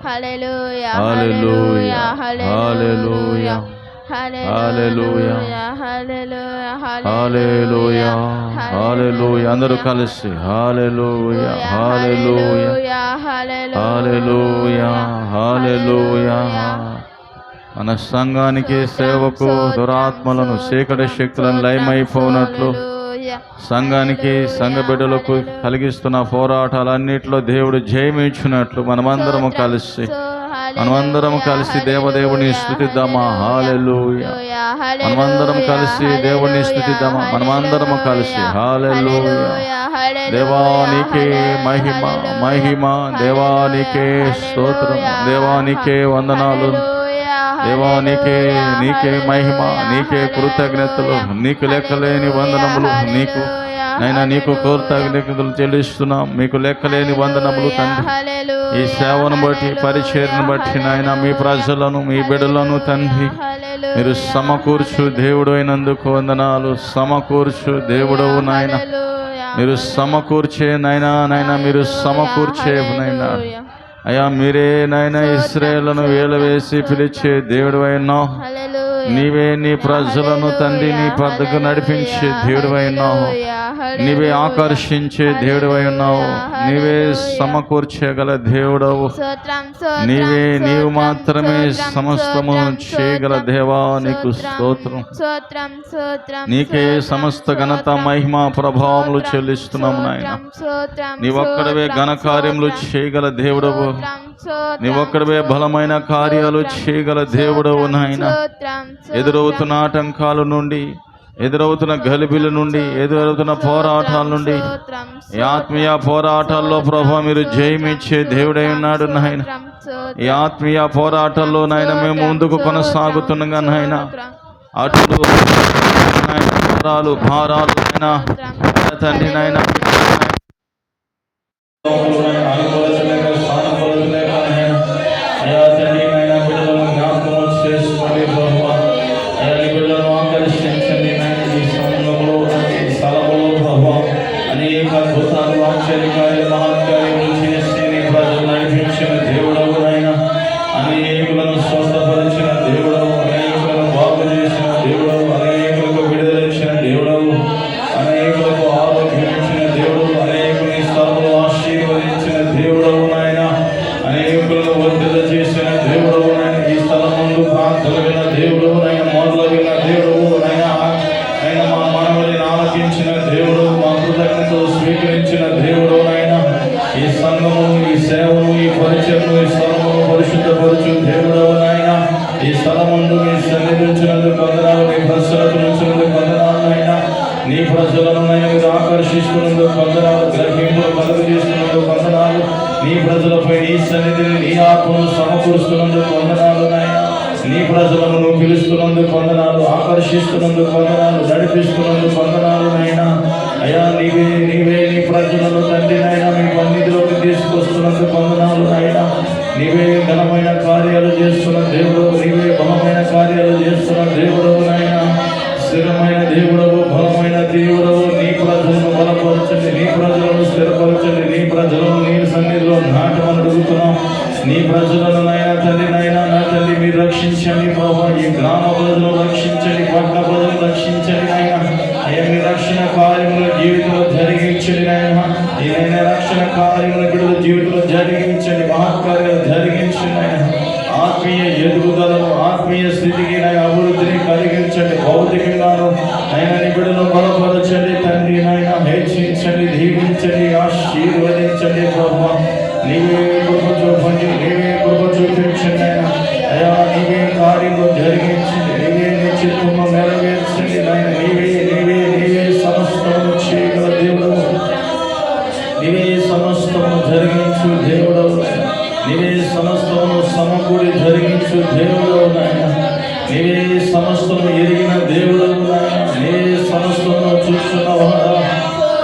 హల్లెలూయా హల్లెలూయా హల్లెలూయా హల్లెలూయా హల్లెలూయా హల్లెలూయా హల్లెలూయా. అందరూ కలిసి హల్లెలూయా హల్లెలూయా హల్లెలూయా హల్లెలూయా. మన సంఘానికి సేవకు దురాత్మలను చీకటి శక్తులను లయమైపోనట్లు సంఘానికి సంఘ బిడ్డలకు కలిగిస్తున్న పోరాటాలన్నిటిలో దేవుడు జయమించినట్లు మనమందరము కలిసి దేవదేవుని స్తుతిద్దామా. హల్లెలూయా. మనమందరం కలిసి దేవుని స్తుతిద్దామా. మనమందరము కలిసి హల్లెలూయా. దేవానికే మహిమ మహిమ, దేవానికే స్తోత్రం, దేవానికే వందనాలు, దేవానికే నీకే మహిమ, నీకే కృతజ్ఞతలు, నీకు లెక్కలేని వందనములు, నీకు నైనా నీకు కృతజ్ఞతలు చెల్లిస్తున్నాం. మీకు లెక్కలేని వందనములు తండ్రి. ఈ సేవను బట్టి పరిచర్ను బట్టి నాయన మీ ప్రజలను మీ బిడ్డలను తండ్రి మీరు సమకూర్చు దేవుడు అయినందుకు వందనాలు. సమకూర్చు దేవుడవు నాయన, మీరు సమకూర్చే నాయనా, నాయన మీరు సమకూర్చే నాయన అయ్యా, మీరే నాయన ఇశ్రాయేలును వేలవేసి పిలిచే దేవుడు అయినావు. నీవే నీ ప్రజలను తండ్రి నీ పద్దకు నడిపించే దేవుడు అయినావు. నీవే ఆకర్షించే దేవుడు అయినావు. నీవే సమకూర్చగల దేవుడవు. నీవు మాత్రమే సమస్తము చేయగల దేవా, నీకు స్తోత్రం. నీకే సమస్త ఘనత మహిమ ప్రభావములు చెల్లిస్తున్నాము నాయన. నీవొక్కడవే ఘన కార్యములు చేయగల దేవుడవు. నీవొక్కడవే బలమైన కార్యాలు చేయగల దేవుడవు నాయన. ఎదురవుతున్న ఆటంకాల నుండి, ఎదురవుతున్న గలిబిల నుండి, ఎదురవుతున్న పోరాటాల నుండి, ఈ ఆత్మీయ పోరాటాల్లో ప్రభా మీరు జయమిచ్చే దేవుడై ఉన్నాడు నాయన. ఈ ఆత్మీయ పోరాటాల్లో నాయన మేము ముందుకు కొనసాగుతుండగా నాయన అటులు భారాలు నాయన తండ్రి నాయన అనేక అద్భుతాలు ఆశ్చర్యకార్యాలు మహత్కార్యములు చేసి నీ ప్రజలు నడిపించిన దేవుడవు నాయన. అనేకులను స్వస్థపరిచిన దేవుడవు, అనేకులను బాగు చేసిన దేవుడవు, అనేకులకు విడుదలించిన దేవుడవు, అనేకులకు ఆరోగ్యం ఇచ్చిన దేవుడు, అనేకుని స్థలములు ఆశీర్వదించిన దేవుడవు నాయన. అనేకులను వర్ధిల్ల చేసిన దేవుడవు నాయన. ఈ స్థలం ముందు ప్రార్థన విన్న దేవుడవు నాయన, మొదలు విన్న దేవుడవు నాయన. ఆయన మా మనవలిని ఆలకించిన దేవుడు, మా కృతజ్ఞతలు స్వీకరించిన దేవుడు నాయన. ఈ సంఘము, ఈ సేవను, ఈ పరిచయను, ఈ స్థలమును పరిశుద్ధపరచు దేవుడవు నాయన. ఈ స్థలముందు మీ సన్నిధించినందుకు వందనాలు, నీ ప్రజలకు నుంచినందుకు వందనాలు నాయన. నీ ప్రజలను నాయన మీరు ఆకర్షిస్తున్నందుకు వందనాలు, గ్రహింపులు కలుగు చేస్తున్నందుకు వందనాలు. నీ ప్రజలపై నీ సన్నిధిని నీ ఆత్మను సమకూరుస్తున్నందుకు వందనాలు నాయన. నీ ప్రజలను నువ్వు పిలుస్తున్నందుకు వందనాలు, ఆకర్షిస్తున్నందుకు వందనాలు, నడిపిస్తున్నందుకు వందనాలు నాయన. అయ్యా నీవే నీ ప్రజలను తండ్రి నాయన మీ సన్నిధిలోకి తీసుకొస్తున్నందుకు వందనాలు నాయన. నీవే ఘనమైన కార్యాలు చేస్తున్న దేవుడు, నీవే బలమైన కార్యాలు చేస్తున్న దేవుడు నాయన. స్థిరమైన దేవుడవు, బలమైన దేవుడవు. నీ ప్రజలను బలపరచండి, నీ ప్రజలను స్థిరపరచండి, నీ ప్రజలను నీ సన్నిధిలో నాటమని అడుగుతున్నాం. నీ ప్రజలను నాయన తండ్రి నాయన నా తల్లి మీరు రక్షించండి ప్రభా. ఈ గ్రామ ప్రజలను రక్షించండి, పట్టణ ప్రజలను రక్షించండి నాయన. అయ్యా మీ రక్షణ కార్యములు జీవితంలో జరిగించండి నాయన. ఏదైనా రక్షణ కార్యములు బిడ్డల జీవితంలో జరిగించండి, మహత్కార్యాలు జరిగించండి నాయన. ఆత్మీయ ఎదుగుదలను, ఆత్మీయ స్థితికి నాయన అభివృద్ధిని కలిగించండి. భౌతికంగాను ఆయన నీ బిడ్డలను బలపరచండి తండ్రి నాయన. హెచ్చించండి, దీవించండి, ఆశీర్వదించండి ప్రభా. నీవే కృప చూపండి, నీవే కృప చూపించండి ఆయన. అయ్యా నీవే కార్యము జరిగించండి, నీవే నీ చిత్తము నెరవేర్చండి నాయన. నీవే సమస్తము చేయగల దేవుడవు, నీవే సమస్తము జరిగించు దేవుడవు, నీవే సమస్తము సమకూడి జరిగించు దేవుడవు నాయన. నీవే సమస్తము ఎరిగిన దేవుడవు నాయన. నీవే సమస్తము చూస్తున్నవాడా.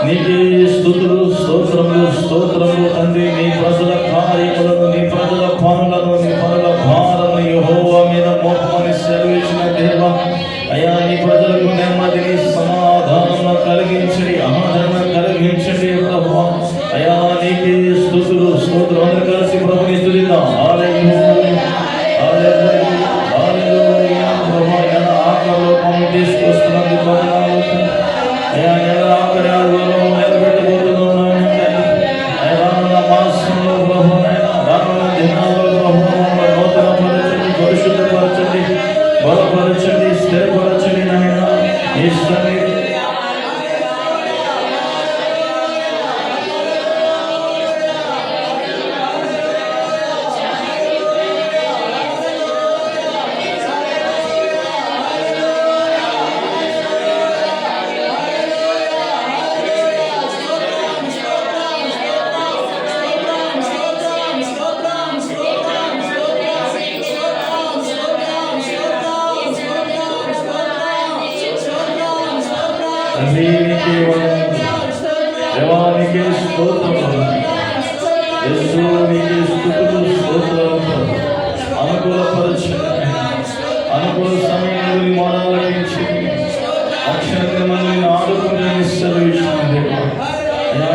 నీకే స్తుతులు, స్తోత్రములు, స్తోత్రములు తండ్రి. నీ ప్రజల కార్యములను, నీ ప్రజల పనులను, నీ పనుల భారము యెహోవా మీద మోపమని సెలవిచ్చిన దేవ. అయ్యా నీ ప్రజలకు నెమ్మదిని, సమాధానం కలిగించండి, ఆదరణ కలిగించండి ప్రభువా. అయ్యా నీకే స్తుతులు, స్తోత్రం. అందరూ కలిసి ప్రభుని స్తుతిద్దాం. తండ్రి నీకే వందనాలు, దేవానికి స్తోత్రములు, యేసు నీకే స్తుతులు స్తోత్రాలు. అనుకూలపరచండి, అనుకూల సమయంలో మారాలకించి అక్షరంగా మనల్ని ఆదుకునే సెలవిచ్చిన దేవా,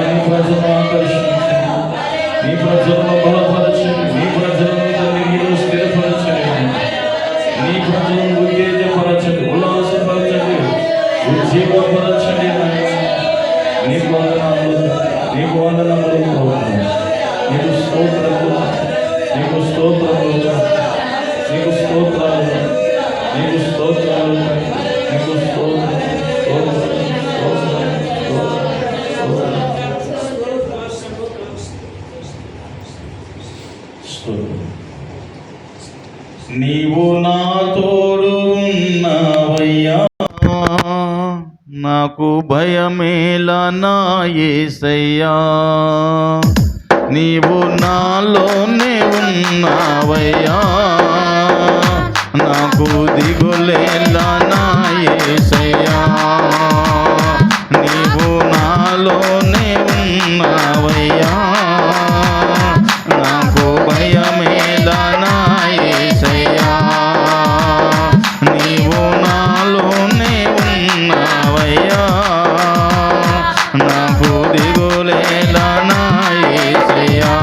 నీ ప్రజలను ఆకర్షించండి, నీ ప్రజలను బలపరచండి, నీ ప్రజలను మీరు స్థిరపరచండి, నీ ప్రజలను ఉత్తేజపరచండి, ఉల్లాసపరచండి, ఉజ్జీవపరచండి. నీకు వందనాలు, నీకు వందనములు ప్రభువా, నీకు స్తోత్రములు, నీకు స్తోత్రములు, నీకు స్తోత్రాలు, నీకు స్తోత్రాలు, నీకు స్తోత్రం. నీవు నా తోడు ఉన్నావయ్యా, నాకు భయమేలా నా యేసయ్యా, నీవు నాలోనే ఉన్నావయ్యా, నాకు దిగులేలా నా యేసయ్యా, నీవు నాలోనే ఉన్నావయ్యా, నాకు భయమేలా నా యేసయ్యా, నీవు నాలోనే ఉన్నావయ్యా, నాకు దిగులేలా నా యేసయ్యా,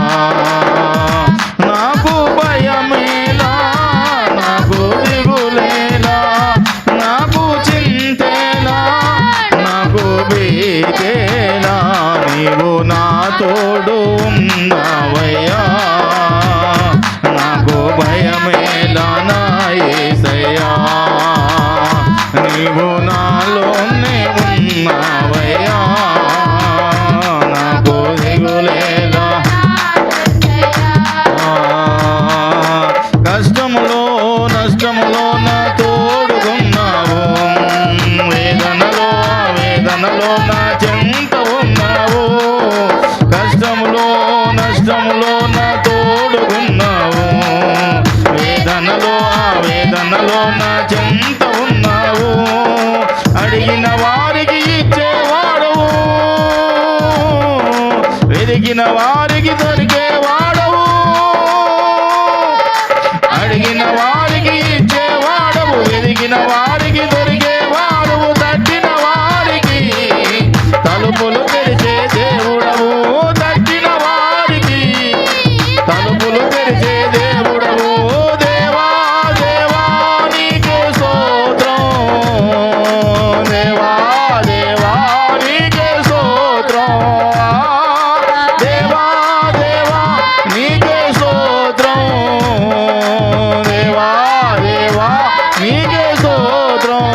నాకు భయమేలా, నాకు దిగులేలా, నాకు చింతేలా, నాకు భీతేలా, నీవు నా తోడు ఉన్నావయ్యా, నాకు భయమేలా నా యేసయ్యా, నీవు నాలోనే ఉన్నావయ్యా, నాకు దిగులేలా. కష్టములో నష్టములో నా తోడుకున్నావు, వేదనలో వేదనలో నా చెంత ఉన్నావు, కష్టములో నష్టములో నా తోడుకున్నావు, వేదనలో వేదనలో నా చెంత ఉన్నావు, అడిగిన వారికి ఇచ్చేవాడవు, వెదిగిన వారికి దొరికేవాడవు, అడిగిన వారికి ఇచ్చేవాడవు, వెదిగిన వారికి దొరికేవాడవు, తట్టిన వారికి తలుపులు తెరిచే దేవుడవు, తట్టిన వారికి తలుపులు తెరిచే దేవుడవు, దేవా దేవా నీకే స్తోత్రం, దేవా దేవా నీకే స్తోత్రం, దేవా దేవా నీకే స్తోత్రం, దేవా దేవా నీకే స్తోత్రం,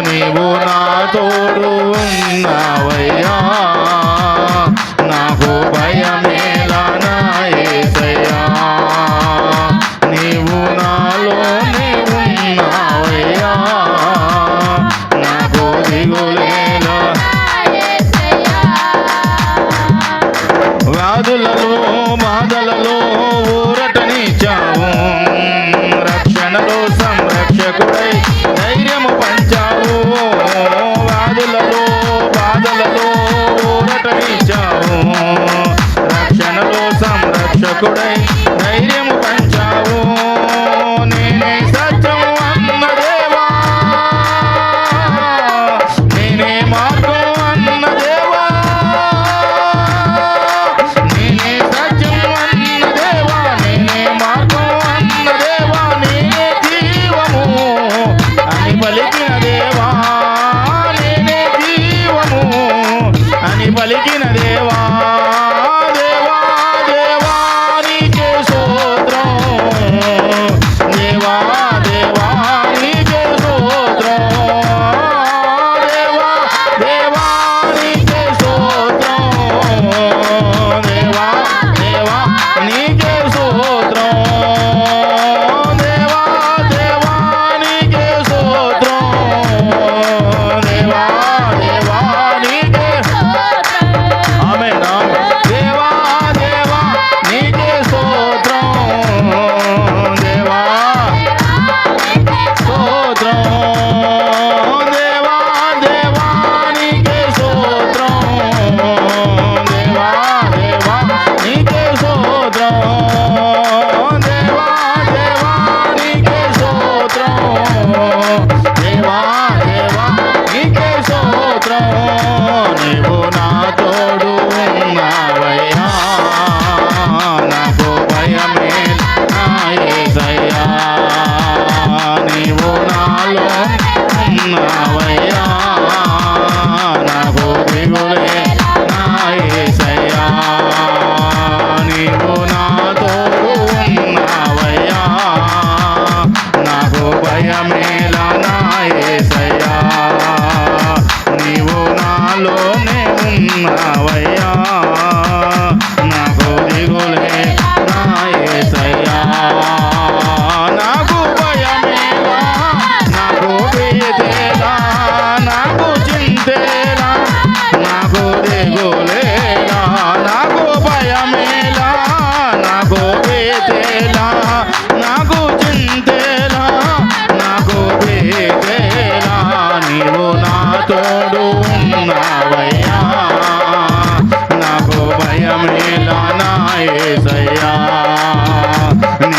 నీవు నా తోడు ఉన్నావయ్యా, నాకు భయమేలా నా యేసయ్యా, నీవు నాలోనే ఉన్నావయ్యా, నాకు దిగులేలా. వ్యాధులలో బాధలలో ఊరటనిచ్చావు, రక్షణలో సంరక్షకుడై ధైర్యము పంచావు, వ్యాధులలో బాధలలో ఊరటనిచ్చావు, రక్షణలో సంరక్షకుడై ధైర్యము పంచావు, నేనే సత్యం అన్న దేవా, నేనే మార్గం అన్న దేవా, నేనే సత్యం అన్న దేవా, నేనే మార్గం అన్న దేవా, నేనే జీవము అని పలికిన దేవా, నేనే జీవము అని పలికిన దేవా, దేవా దేవా నీకే స్తోత్రం,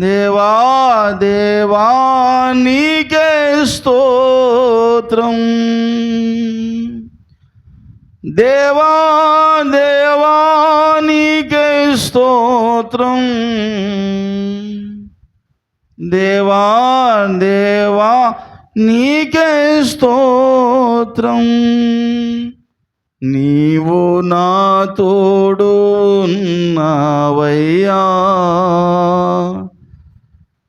దేవా దేవా నీకే స్తోత్రం. దేవా దేవా నీకే స్తోత్రం. దేవా దేవా నీకే స్తోత్రం. నీవు నా తోడు ఉన్నావయ్యా,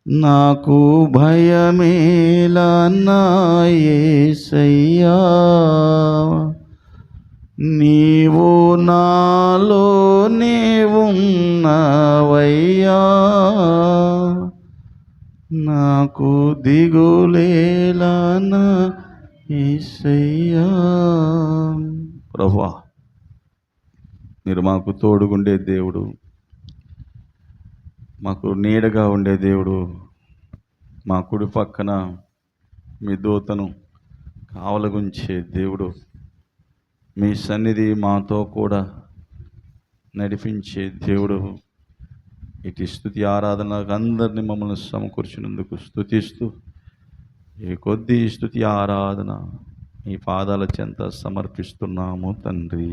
నాకు భయమేలా నా యేసయ్యా. నీవు నాలోనే ఉన్నవయ్యా, నాకు దిగులేలా నా యేసయ్యా. ప్రభువా, మీరు మాకు తోడుగుండే దేవుడు, మాకు నీడగా ఉండే దేవుడు, మా కుడి పక్కన మీ దూతను కావలగుంచే దేవుడు, మీ సన్నిధి మాతో కూడా నడిపించే దేవుడు. ఇటు స్తుతి ఆరాధనకు అందరినీ మమ్మల్ని సమకూర్చినందుకు స్తుతిస్తూ ఈ కొద్ది స్తుతి ఆరాధన ఈ పాదాల చెంత సమర్పిస్తున్నాము తండ్రి.